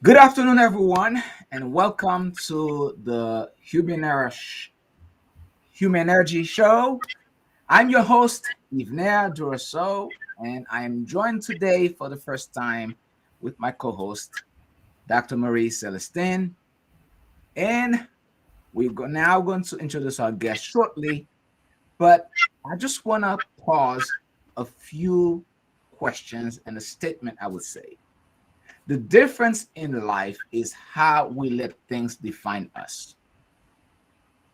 Good afternoon, everyone, and welcome to the Human Energy Show. I'm your host, Yvonne Durasso, and I am joined today for the first time with my co-host, Dr. Marie Celestine. And now going to introduce our guest shortly, but I just want to pause a few questions and a statement I would say. The difference in life is how we let things define us,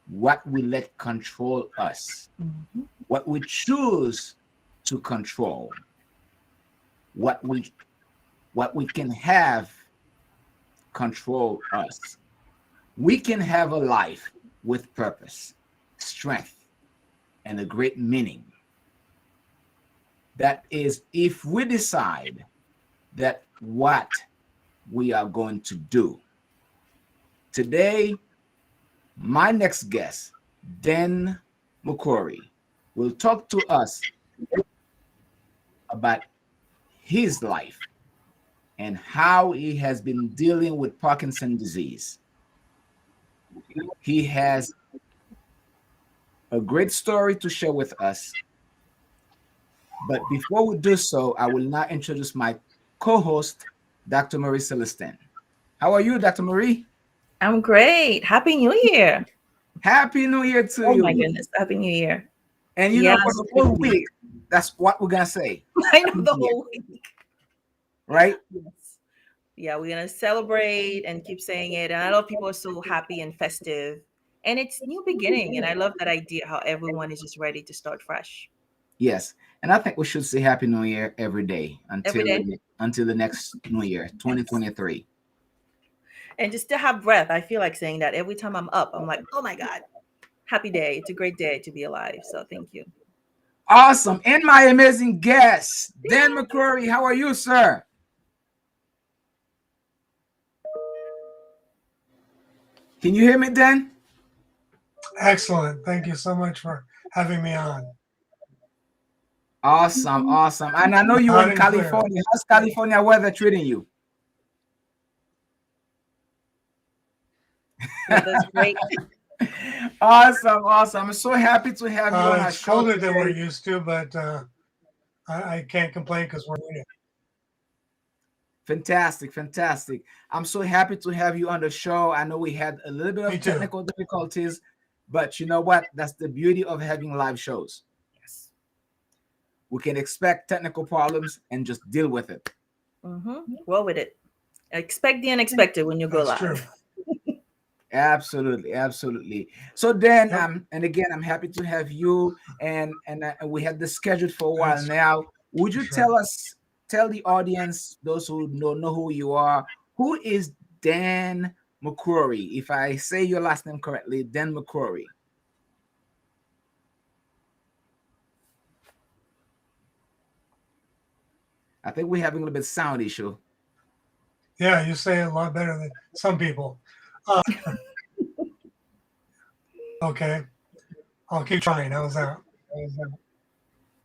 what we let control us, Mhm. what we choose to control, what we what we can have control us. We can have a life with purpose, strength, and a great meaning. That is if we decide that what we are going to do. Today, my next guest, Dan Mccrory, will talk to us about his life and how he has been dealing with Parkinson disease. He has a great story to share with us. But before we do so, I will now introduce my co host, Dr. Marie Celestin. How are you, Dr. Marie? I'm great. Happy New Year. Happy New Year to Oh my you. goodness. Happy New Year. And Yeah, for the whole week, that's what we're going to say. I know Happy the New Year, whole week. right? Yes. Yeah, we're gonna celebrate and keep saying it. And I love people are so happy and festive. And it's new beginning. And I love that idea how everyone is just ready to start fresh. Yes. And I think we should say Happy New Year every day Every day. until the next New Year, Yes. 2023. And just to have breath. I feel like saying that every time I'm up. I'm like, oh my God. Happy day. It's a great day to be alive. So thank you. Awesome. And my amazing guest, Dan Mccrory. How are you, sir? Can you hear me, Dan? Excellent. Thank you so much for having me on. Awesome, awesome. And I know you're Loud in and clear. California. How's California weather treating you? Weather's great. Awesome, awesome. I'm so happy to have you on our It's show colder than we're today. used to, but I can't complain because we're in it. Fantastic, fantastic. I'm so happy to have you on the show. I know we had a little bit Me of too. technical difficulties, but you know what? That's the beauty of having live shows. Yes. We can expect technical problems and just deal with it. Roll with it. Expect the unexpected when you go That's true. live. Absolutely, absolutely. So then, Yep. and again, I'm happy to have you, and we had this scheduled for a while That's now. Would for you sure. tell the audience, those who know who you are, who is Dan Mccrory? If I say your last name correctly, Dan Mccrory. I think we're having a little bit sound issue. Yeah, you say it a lot better than some people. Uh, okay. I'll keep trying. How's that?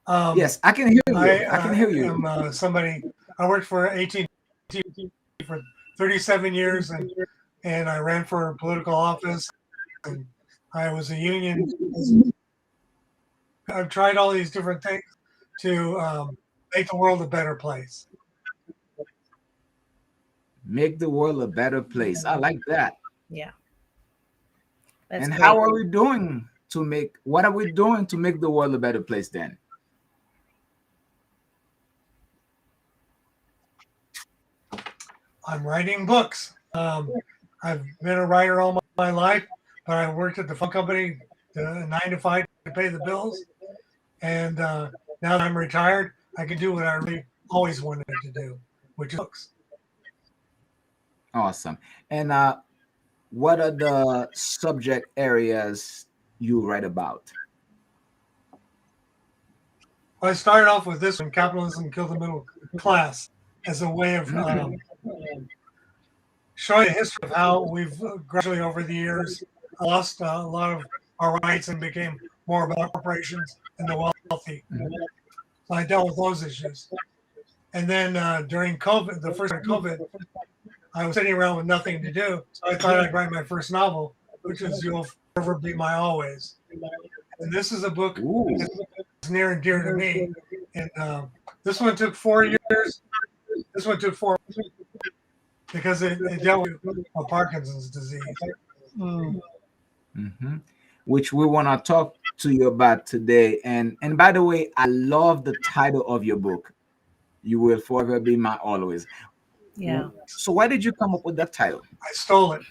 Um, Yes, I can hear you. I I can hear you. am somebody, I worked for 18 for 37 years and I ran for political office and I was a union. I've tried all these different things to make the world a better place. Make the world a better place. I like that. Yeah, that's And how great. are we doing to make what are we doing to make the world a better place then? I'm writing books. I've been a writer all my life, but I worked at the phone company, the 9 to 5 to pay the bills. And now that I'm retired, I can do what I really always wanted to do, which is books. Awesome. And what are the subject areas you write about? I started off with this one, Capitalism Killed the Middle Class, as a way of Mm, showing the history of how we've gradually over the years lost a lot of our rights and became more about corporations and the wealthy. mhm. So I dealt with those issues. And then during COVID, the first of COVID, I was sitting around with nothing to do, so I thought I'd write my first novel, which is You'll Forever Be My Always. And this is a book Ooh. that's near and dear to me. And this one took 4 years. This one took 4 because it dealt with Parkinson's disease. Mm-hmm. Which we want to talk to you about today. And by the way, I love the title of your book. You Will Forever Be My Always. Yeah. So why did you come up with that title? I stole it.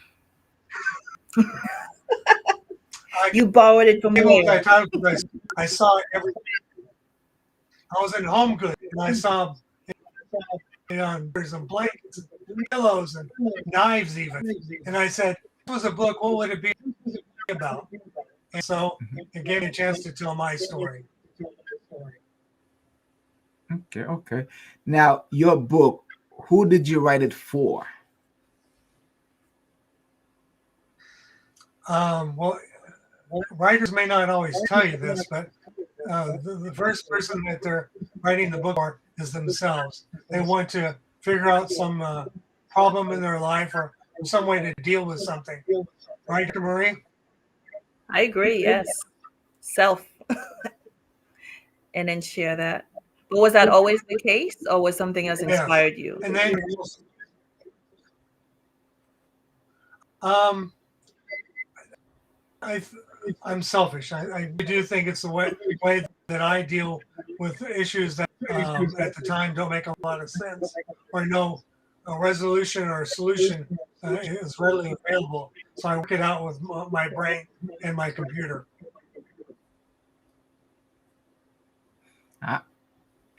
You borrowed it from where? I saw everything. I was in Home Goods and I saw there's some blankets and pillows and knives even. And I said, "This was a book. What would it be about?" And so it gave me a chance to tell my story. Okay. Now, your book, who did you write it for? Well, writers may not always tell you this, but the first person that they're writing the book for is themselves. They want to figure out some problem in their life or some way to deal with something. Right, Dr. Marie? I agree. Yes. Self. And then share that. But was that always the case, or was something else inspired you? And then, I'm selfish. I do think it's the way that I deal with issues that at the time don't make a lot of sense, or no resolution or solution is readily available. So I work it out with my brain and my computer.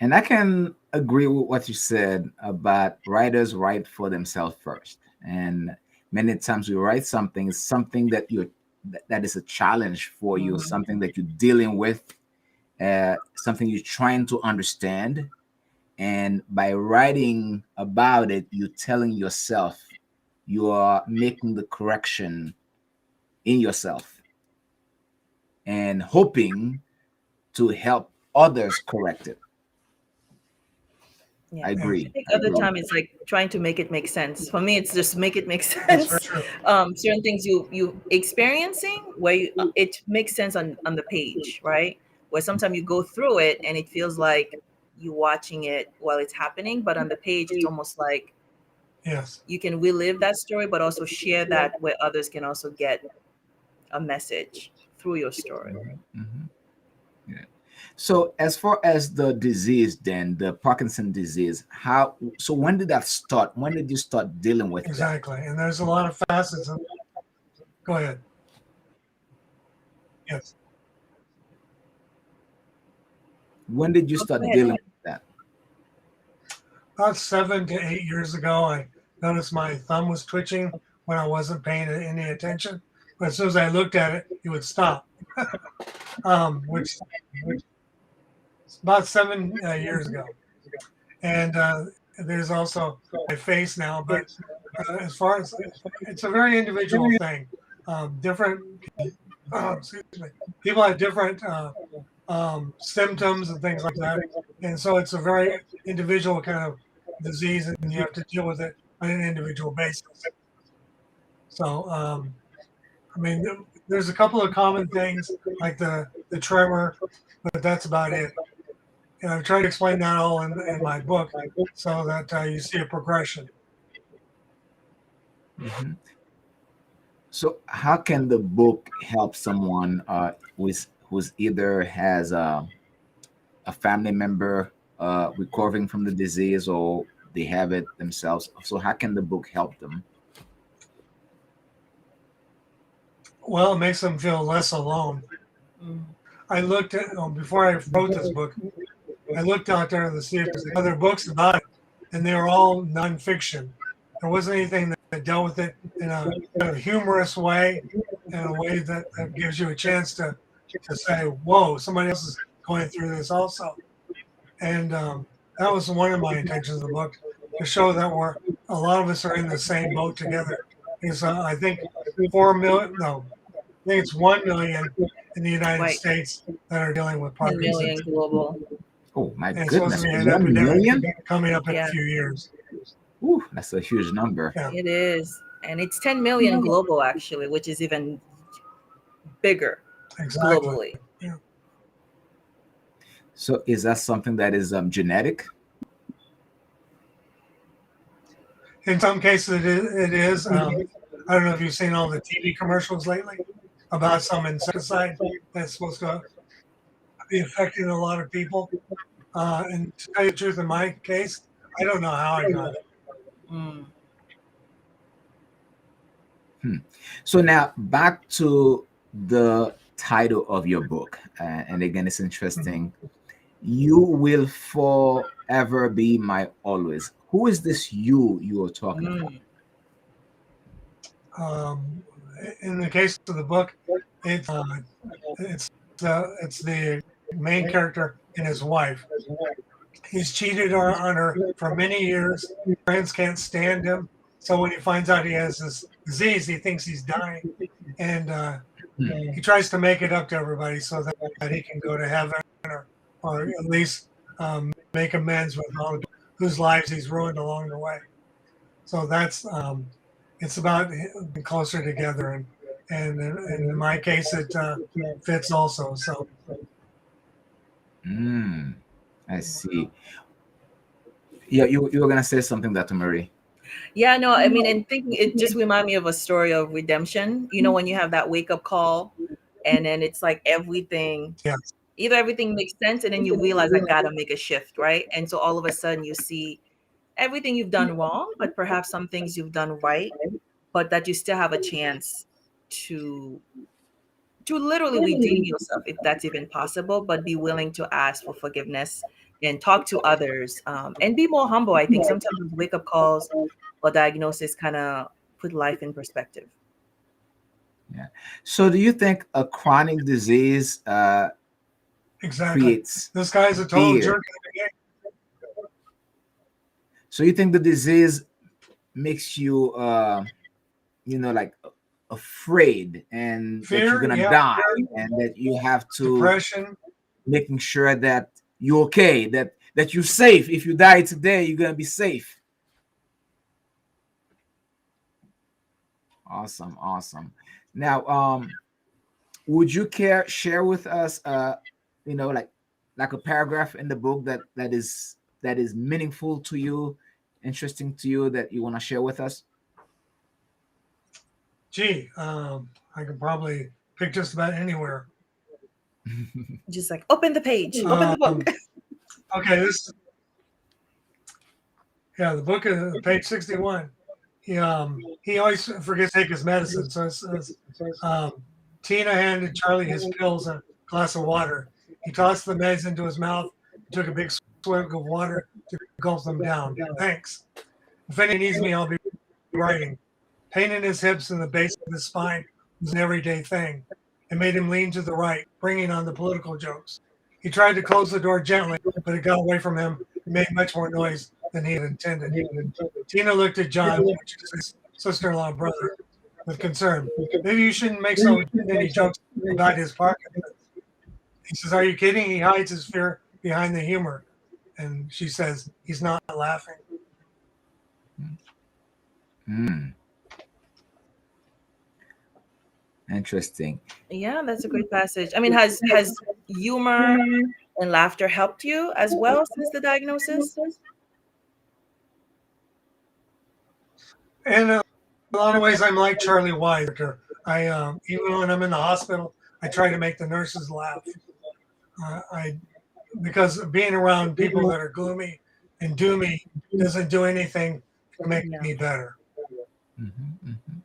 And I can agree with what you said about writers write for themselves first. And many times we write something, something that that is a challenge for you, something that you're dealing with, something you're trying to understand. And by writing about it, you're telling yourself, you are making the correction in yourself and hoping to help others correct it. Yeah. I agree. I think other time it's like trying to make it make sense. For me, it's just make it make sense. Certain things you experiencing where it makes sense on the page, right? Where sometimes you go through it and it feels like you watching it while it's happening, but on the page it's almost like you can relive that story, but also share that where others can also get a message through your story. Mm-hmm. Yeah. So as far as the disease, then the Parkinson disease, so when did that start? When did you start dealing with Exactly. And there's a lot of facets of Go ahead. Yes. When did you start dealing with that? About 7 to 8 years ago, I noticed my thumb was twitching when I wasn't paying any attention. But as soon as I looked at it, it would stop. Which about 7 years ago. And there's also my face now, but as far as it's a very individual thing. Different people have different symptoms and things like that, and so it's a very individual kind of disease, and you have to deal with it on an individual basis. So, I mean, there's a couple of common things like the tremor, but that's about it. And I've tried to explain that all in my book so that you see a progression. Mm-hmm. So how can the book help someone who's either has a family member recovering from the disease or they have it themselves? So how can the book help them? Well, it makes them feel less alone. I looked at before I wrote this book, I looked out there to see if there's other books about it, and they were all nonfiction. There wasn't anything that dealt with it in a humorous way, in a way that gives you a chance to say, "Whoa, somebody else is going through this also." And that was one of my intentions of the book, to show that a lot of us are in the same boat together. Because I think 4 million, no, I think it's 1 million in the United States that are dealing with 10 Parkinson's. million global. Oh my And goodness, it's supposed to be an 1 epidemic million? coming up in a few years. Ooh, that's a huge number. Yeah, It is. And it's 10 million global, actually, which is even bigger exactly. globally. Yeah. So is that something that is genetic? In some cases, it is. I don't know if you've seen all the TV commercials lately about some insecticide that's supposed to be affecting a lot of people. And to tell you the truth, in my case, I don't know how I got it. Mm. Hmm. So now back to the title of your book, and again, it's Mhm. interesting. You will forever be my always. Who is this you are talking about? Mm. Um, in the case of the book, it's it's it's the main character and his wife. He's cheated on her for many years. Friends can't stand him. So when he finds out he has this disease, he thinks he's dying, and Hmm. he tries to make it up to everybody so that he can go to heaven or at least make amends with all the people whose lives he's ruined along the way. So that's it's about being closer together, and in my case, it fits also. So Mm, I see. Yeah, you were gonna say something, Dr. Marie. Yeah, no, I mean, and thinking it just remind me of a story of redemption. You know, when you have that wake up call, and then it's like everything, yeah, either everything makes sense, and then you realize I gotta make a shift, right? And so all of a sudden you see everything you've done wrong, but perhaps some things you've done right, but that you still have a chance to to literally redeem yourself if that's even possible, but be willing to ask for forgiveness and talk to others, and be more humble. I think sometimes wake up calls or diagnosis kind of put life in perspective. Yeah. So do you think a chronic disease exactly. creates This guy's a total fear? jerk in the game. So you think the disease makes you like afraid and that you're Fear, gonna yeah, die fear, and that you have to depression. making sure that you're okay, that you're safe. If you die today, you're gonna be safe. Awesome, awesome. Now, would you care share with us like a paragraph in the book that is meaningful to you, interesting to you, that you want to share with us? Gee, I could probably pick just about anywhere. Just like open the page, open the book. Um, okay, this yeah, the book is page 61. He always forgets to take his medicine. So it says, um, Tina handed Charlie his pills and a glass of water. He tossed the meds into his mouth and took a big swig of water to gulp them down. Thanks. If anyone needs me, I'll be writing. Pain in his hips and the base of his spine was an everyday thing. It made him lean to the right, bringing on the political jokes. He tried to close the door gently, but it got away from him and made much more noise than he had intended. Tina looked at John, which is his sister-in-law brother, with concern. Maybe you shouldn't make so many jokes about his Parkinson. He says, "Are you kidding?" He hides his fear behind the humor. And she says, "He's not laughing." Hmm, interesting. Yeah, that's a great passage. I mean, has humor and laughter helped you as well since the diagnosis? And a lot of ways, I'm like Charlie Wise. I even when I'm in the hospital, I try to make the nurses laugh. I because being around people that are gloomy and doomy doesn't do anything to make Yeah. me better. Mhm, mhm.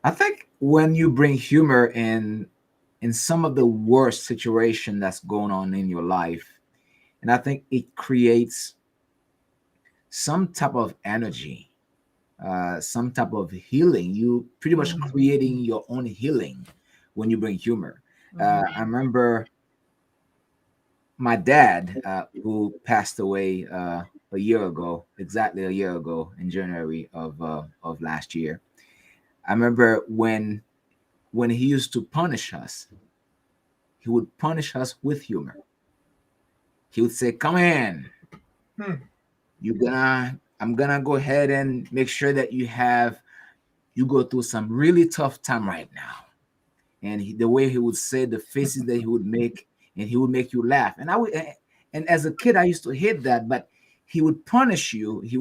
I think when you bring humor in some of the worst situation that's going on in your life, and I think it creates some type of energy, some type of healing. You pretty much Mm, creating your own healing when you bring humor. I mhm. remember my dad, who passed away a year ago, exactly a year ago in January of last year. I remember when he used to punish us, he would punish us with humor. He would say, "Come in, Hmm. you're gonna I'm gonna go ahead and make sure that you go through some really tough time right now. And the way he would say, the faces that he would make, and he would make you laugh. And as a kid, I used to hate that, but he would punish you. He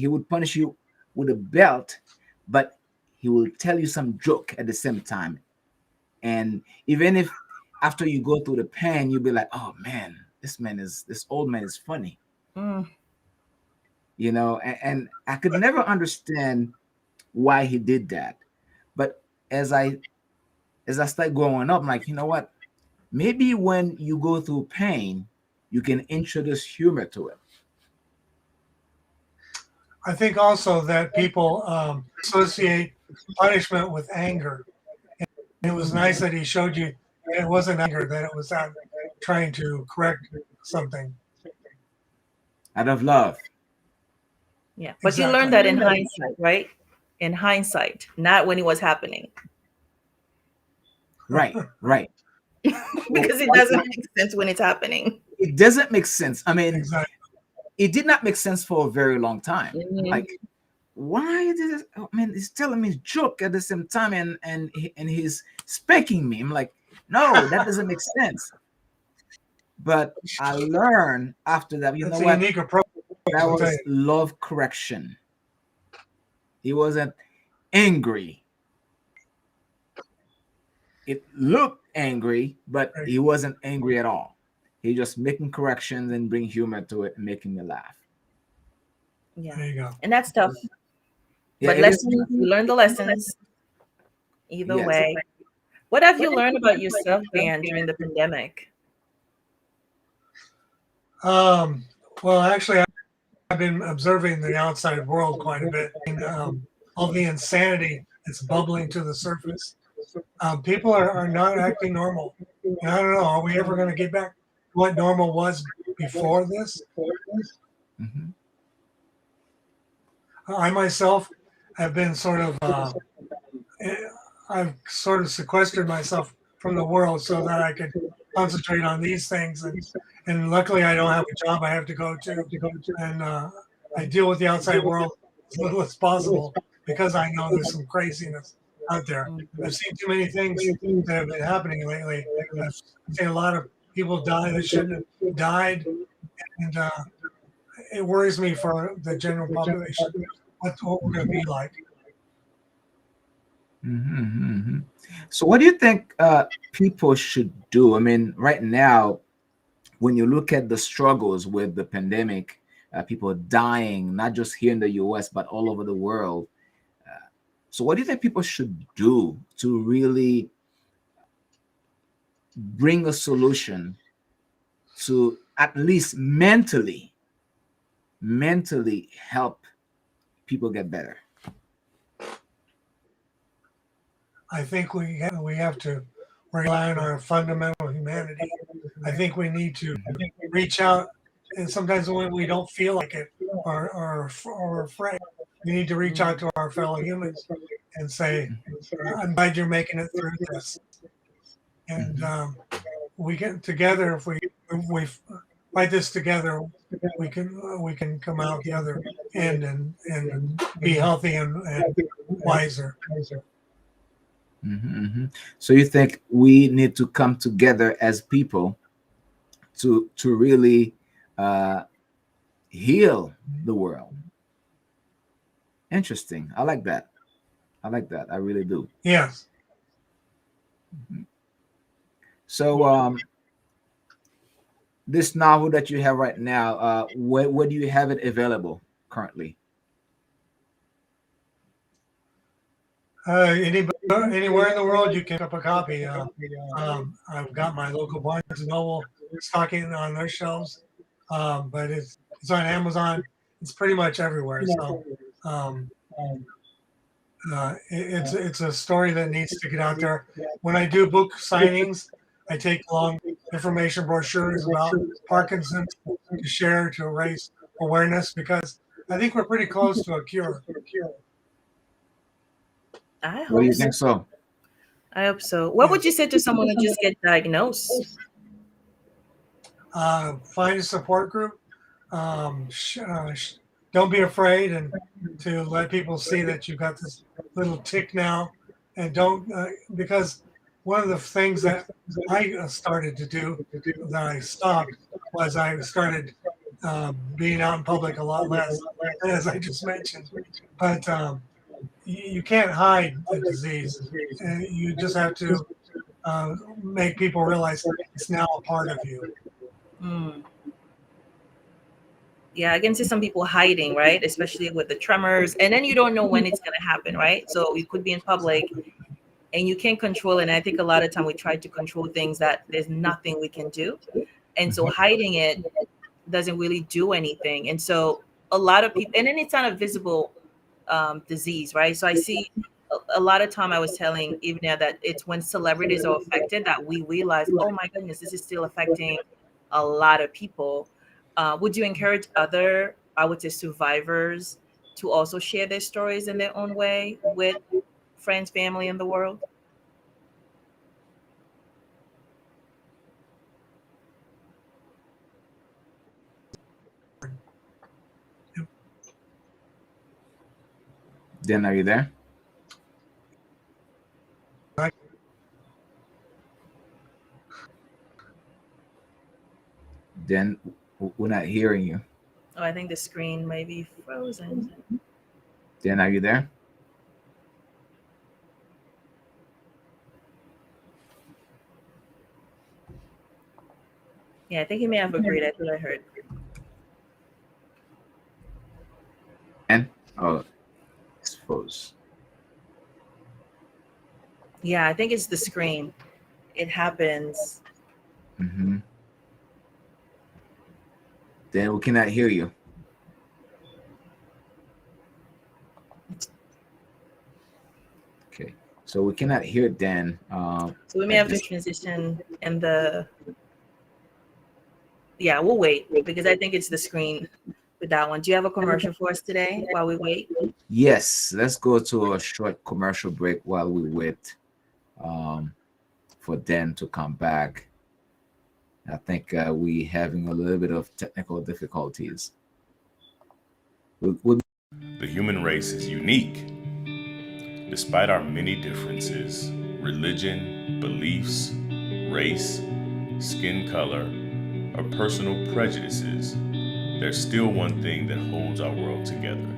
would punish you with a belt, but he will tell you some joke at the same time. And even if after you go through the pain, you'll be like, oh man, this old man is funny, Mm. and I could never understand why he did that. But as I start growing up, I'm like, you know what? Maybe when you go through pain, you can introduce humor to it. I think also that people associate punishment with anger. It was nice that he showed you that it wasn't anger, that it was out trying to correct something. Out of love. Yeah, but you learned Exactly. that in hindsight, right? In hindsight, not when it was happening, Right, right. because it doesn't make sense when it's happening. It doesn't make sense. I mean, Exactly. it did not make sense for a very long time. Mhm. Like, why did it? I mean, he's telling me joke at the same time, and he's spanking me. I'm like, no, that doesn't make sense. But I learned after that. You know It's a what? unique approach. That I'll tell was you. love correction. He wasn't angry. It looked angry, but he wasn't angry at all. He just making corrections and bring humor to it and making me laugh. Yeah, There you go. and that's tough. Yeah, But it is. lessons, you learn the lessons either Yes. way. What have you learned about yourself, Dan, during the pandemic? Well, actually, I've been observing the outside world quite a bit, and all the insanity that's bubbling to the surface. People are not acting normal. And I don't know. Are we ever going to get back to what normal was before this? Mhm. I myself have been sort of, I've sort of sequestered myself from the world so that I could concentrate on these things. And luckily, I don't have a job I have to go to. And I deal with the outside world as little as possible because I know there's some craziness out there. I've seen too many things that have been happening lately. I've seen a lot of people die that shouldn't have died. And it worries me for the general population. What we're going to be like. Mhm, mhm. So, what do you think people should do? I mean, right now, when you look at the struggles with the pandemic, people dying, not just here in the US, but all over the world. So, what do you think people should do to really bring a solution to at least mentally help people get better? I think we have to rely on our fundamental humanity. I think we need to reach out, and sometimes when we don't feel like it or afraid, we need to reach out to our fellow humans and say, "I'm glad you're making it through this." And Mhm. we get together. If we fight this together, we can come out the other end and be healthy and wiser. Mhm, mhm. So you think we need to come together as people to really uh, heal the world? Interesting. I like that. I like that. I really do. Yes. Mhm. So this novel that you have right now, where do you have it available currently? Anywhere in the world you can pick up a copy. I've got my local Barnes and Noble stocking on their shelves, but it's on Amazon. It's pretty much everywhere. So um, it's a story that needs to get out there. When I do book signings, I take along information brochures about Parkinson's to share to raise awareness because I think we're pretty close to a cure. I What do hope you so. think so? I hope so. What would Yes. you say to someone who just get diagnosed? Find a support group. don't be afraid and to let people see that you've got this little tick now, and don't because one of the things that I started to do that I stopped was I started being out in public a lot less, as I just mentioned. But you can't hide the disease. You just have to make people realize it's now a part of you. Mm. Yeah, I can see some people hiding, right? Especially with the tremors. And then you don't know when it's going to happen, right? So you could be in public and you can't control it. And I think a lot of time we try to control things that there's nothing we can do. And so hiding it doesn't really do anything. And so a lot of people, and then it's not a visible disease, right? So I see a lot of time I was telling even now that it's when celebrities are affected that we realize, oh my goodness, this is still affecting a lot of people. Would you encourage other, I would say, survivors to also share their stories in their own way with friends, family, and the world? Dan, are you there? Dan, we're not hearing you. Oh, I think the screen may be frozen. Dan, are you there? Yeah, I think he may have agreed. That's what I heard. And oh, it's froze. Yeah, I think it's the screen. It happens. Mm-hmm. Dan, we cannot hear you. Okay, so we cannot hear Dan. So we may have to transition in the. Yeah, we'll wait because I think it's the screen with that one. Do you have a commercial for us today while we wait? Yes, let's go to a short commercial break while we wait for Dan to come back. I think we having a little bit of technical difficulties. We'll The human race is unique. Despite our many differences, religion, beliefs, race, skin color, or personal prejudices, there's still one thing that holds our world together.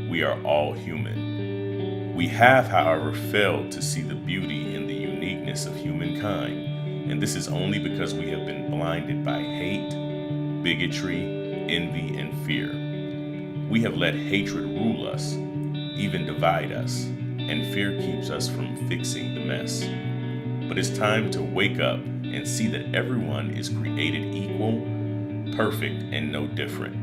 We are all human. We have, however, failed to see the beauty in the uniqueness of humankind, and this is only because we have been blinded by hate, bigotry, envy, and fear. We have let hatred rule us, even divide us, and fear keeps us from fixing the mess. But it's time to wake up and see that everyone is created equal, perfect, and no different.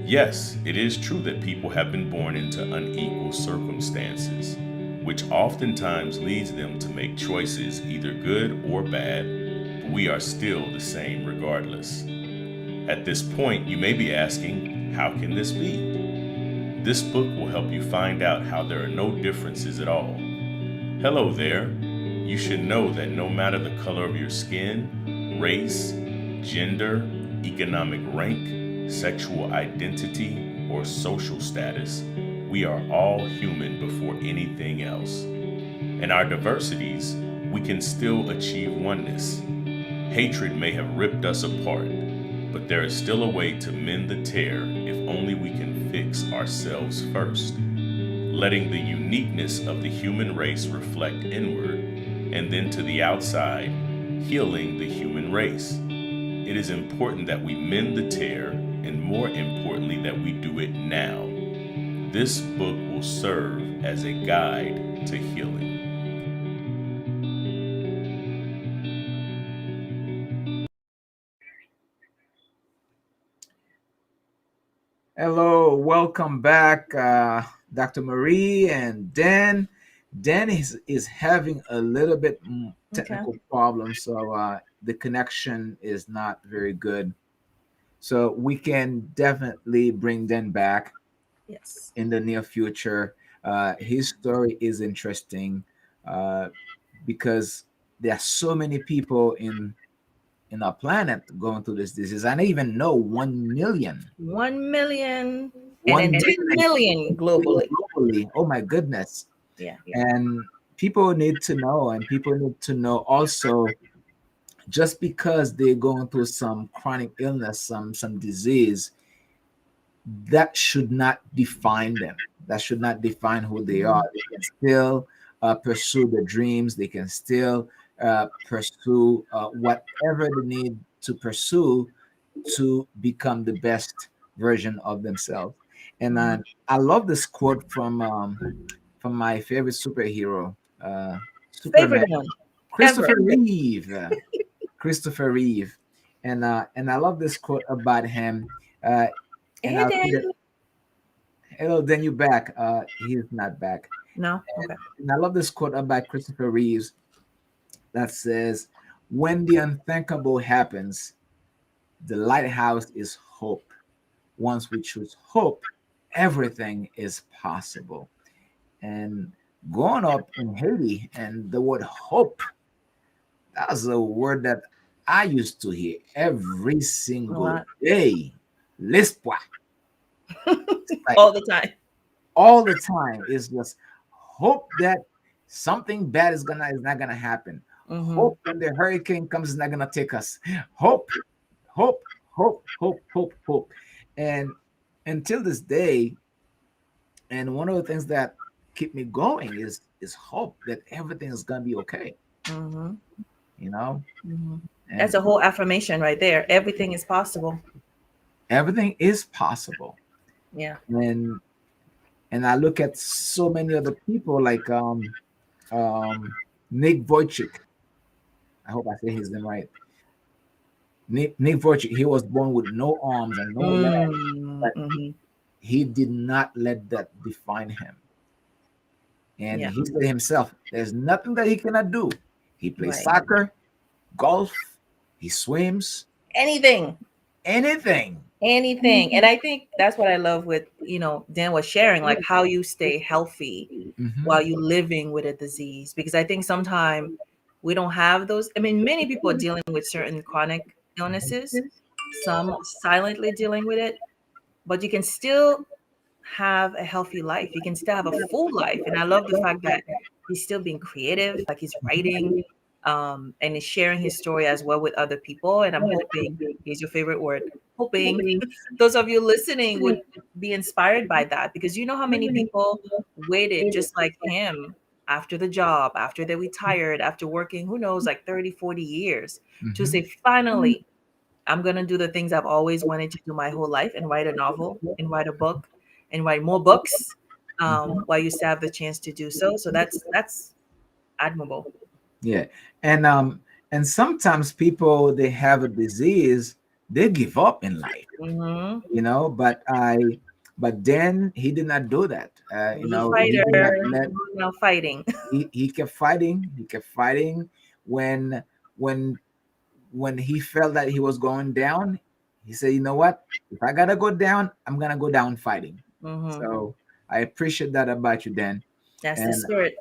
Yes, it is true that people have been born into unequal circumstances, which oftentimes leads them to make choices either good or bad, but we are still the same regardless. At this point, you may be asking, how can this be? This book will help you find out how there are no differences at all. Hello there. You should know that no matter the color of your skin, race, gender, economic rank, sexual identity, or social status, we are all human before anything else. In our diversities, we can still achieve oneness. Hatred may have ripped us apart, but there is still a way to mend the tear if only we can fix ourselves first. Letting the uniqueness of the human race reflect inward, and then to the outside, healing the human race. It is important that we mend the tear, and more importantly, that we do it now. This book will serve as a guide to healing. Hello, welcome back, Dr. Marie and Dan. Dan is having a little bit technical problem, so the connection is not very good. So we can definitely bring Dan back Yes. in the near future. His story is interesting because there are so many people in in our planet going through this disease. I didn't even know 1 million. 1 million, and One then 10 million globally. globally. Oh my goodness. Yeah. And people need to know, and people need to know also, just because they're going through some chronic illness, some disease, that should not define them. That should not define who they are. They can still pursue their dreams. They can still pursue whatever they need to pursue to become the best version of themselves. And I love this quote from my favorite superhero, Superman, Favorite one ever. Christopher Reeve. Christopher Reeve, and I love this quote about him. Uh, and Hey, I'll Dan. read it. Hello, then you back. He's not back. No. Okay. And I love this quote about Christopher Reeves that says, "When the unthinkable happens, the lighthouse is hope. Once we choose hope, everything is possible." And growing up in Haiti, and the word hope, that's a word that I used to hear every A single lot. day. L'espoir. Like All the time. all the time is just hope that something bad is not gonna happen. Hmm. Hope when the hurricane comes is not gonna take us. Hope, hope, hope, hope, hope, hope. And until this day, and one of the things that keep me going is hope that everything is gonna be okay. Hmm. You know, Hmm. That's and a whole affirmation right there. Everything is possible. everything is possible. Yeah. And I look at so many other people like Nick Vujicic. I hope I say his name right. Nick Vujicic. He was born with no arms and no legs, but Mm-hmm. he did not let that define him. And Yeah. he said himself, "There's nothing that he cannot do. He plays Right. soccer, golf, he swims, Anything. anything." Anything. And I think that's what I love with, Dan was sharing, like how you stay healthy Mhm. while you living with a disease. Because I think sometimes we don't have those. I mean, many people are dealing with certain chronic illnesses, some silently dealing with it, but you can still have a healthy life. You can still have a full life. And I love the fact that he's still being creative, like he's writing, and he's sharing his story as well with other people. And I'm hoping, here's your favorite word, hoping those of you listening would be inspired by that, because you know how many people waited just like him after the job, after they retired, after working, who knows, like 30, 40 years to Mhm. say, finally, I'm going to do the things I've always wanted to do my whole life and write a novel and write a book and write more books, Mhm. while you still have the chance to do so. So that's admirable. Yeah. And sometimes people they have a disease, they give up in life, Hmm. but then he did not do that. He's a He did not fighter let now, fighting. he kept fighting. He kept fighting when when when he felt that he was going down, he said, "You know what? If I gotta go down, I'm gonna go down fighting." Hmm. So I appreciate that about you, Dan. That's the And spirit.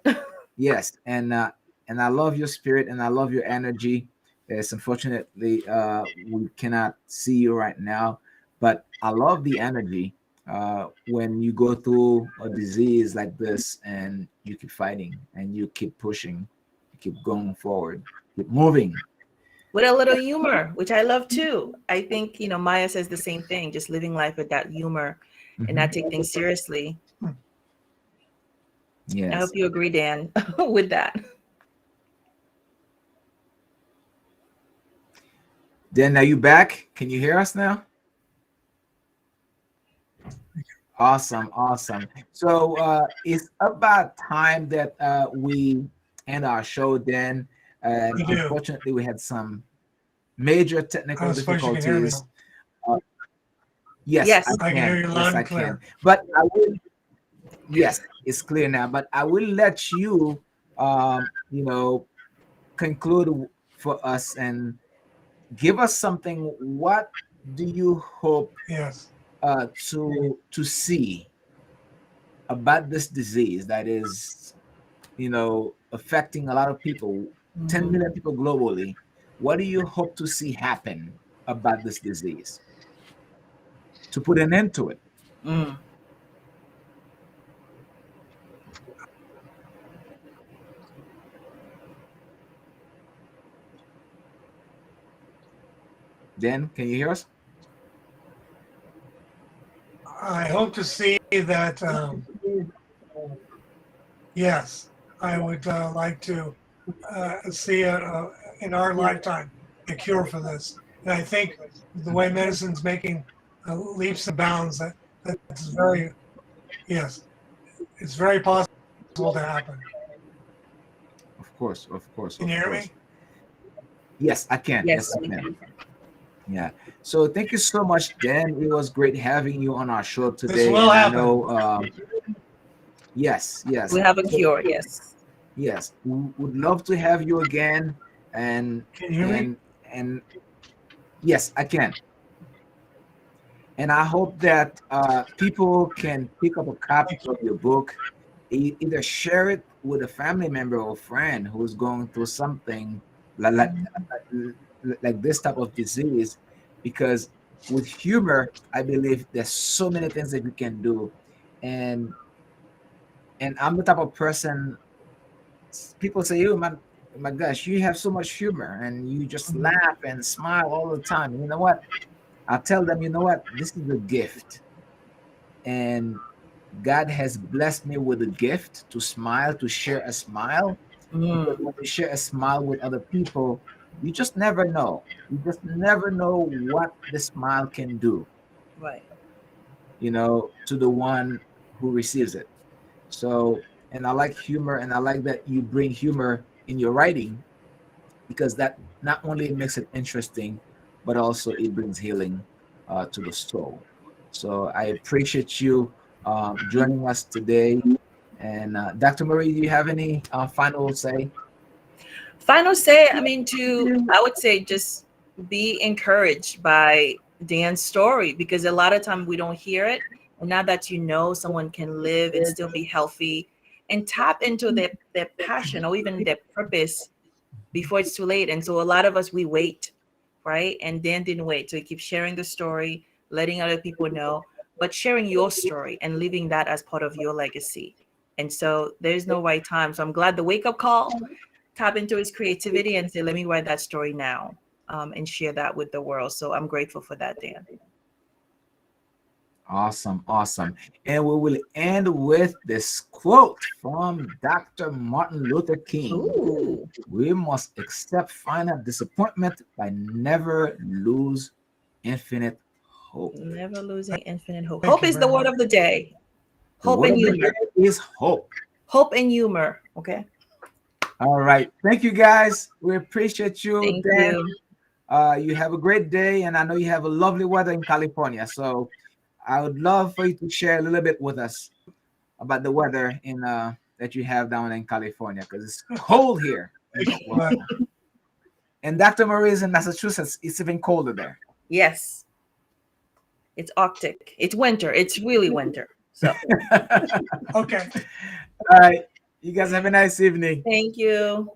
yes, and I love your spirit and I love your energy. It's unfortunately we cannot see you right now, but I love the energy when you go through a disease like this and you keep fighting and you keep pushing, you keep going forward, keep moving. With a little humor, which I love too. I think, Maya says the same thing, just living life with that humor and not Mhm. take things seriously. I hope Yes. you agree, Dan, with that. Dan, are you back? Can you hear us now? Awesome, awesome. So it's about time that we end our show, Dan. And You do. unfortunately, we had some major I technical don't suppose you can hear me. difficulties. Uh, yes, I Yes. I can hear can. you Yes, loud I and can. clear. But I will. Yes, it's clear now. But I will let you, um, you know, conclude for us and give us something. What do you hope Yes. to see about this disease that is affecting a lot of people, 10 Hmm. million people globally? what do you hope to see happen about this disease to put an end to it? Mm. Dan, can you hear us? I hope to see that. Yes, I would like to see in our lifetime a cure for this. And I think the way medicine's making leaps and bounds, that's very, yes, it's very possible to happen. Of course, of course, Can of you hear course. me? Yes, I can. Yes, Yes, I we can. can. Yeah. So thank you so much, Dan. It was great having you on our show This today. will And I happen. know, yes, yes. We have a So, cure. Yes. yes, we would love to have you again. And Can you hear me? and yes, I can. And I hope that people can pick up a copy Thank you. of your book, either share it with a family member or friend who's going through something like, like, like this type of disease, because with humor, I believe there's so many things that you can do. And I'm the type of person, people say, "Oh my gosh, you have so much humor and you just laugh and smile all the time." And you know what? I tell them, you know what? This is a gift. And God has blessed me with a gift to smile, to share a smile. Because Mm. when you share a smile with other people, you just never know. You just never know what the smile can do, Right. to the one who receives it. So, and I like humor, and I like that you bring humor in your writing, because that not only makes it interesting, but also it brings healing to the soul. So I appreciate you joining us today. And Dr. Marie, do you have any final say? Final say, I mean, I would say just be encouraged by Dan's story, because a lot of time we don't hear it. And now that you know someone can live and still be healthy and tap into their passion or even their purpose before it's too late. And so a lot of us, we wait, right? And Dan didn't wait. So he keeps sharing the story, letting other people know, but sharing your story and leaving that as part of your legacy. And so there's no right time. So I'm glad the wake up call, tap into his creativity and say, let me write that story now, and share that with the world. So I'm grateful for that, Dan. Awesome, awesome. And we will end with this quote from Dr. Martin Luther King. Ooh, We must accept final disappointment, but never lose infinite hope. never losing infinite hope. Thank Hope you is the very word much. of the day. The Hope word and of the humor. day is hope. Hope and humor. Okay. All right. Thank you, guys. We appreciate you, Thank Dan. you. You have a great day, and I know you have a lovely weather in California. So I would love for you to share a little bit with us about the weather in that you have down in California, because it's cold here in Thank you. Florida. And Dr. Marie is in Massachusetts. It's even colder there. Yes, it's Arctic. It's winter. It's really winter. So Okay. All right. You guys have a nice evening. thank you.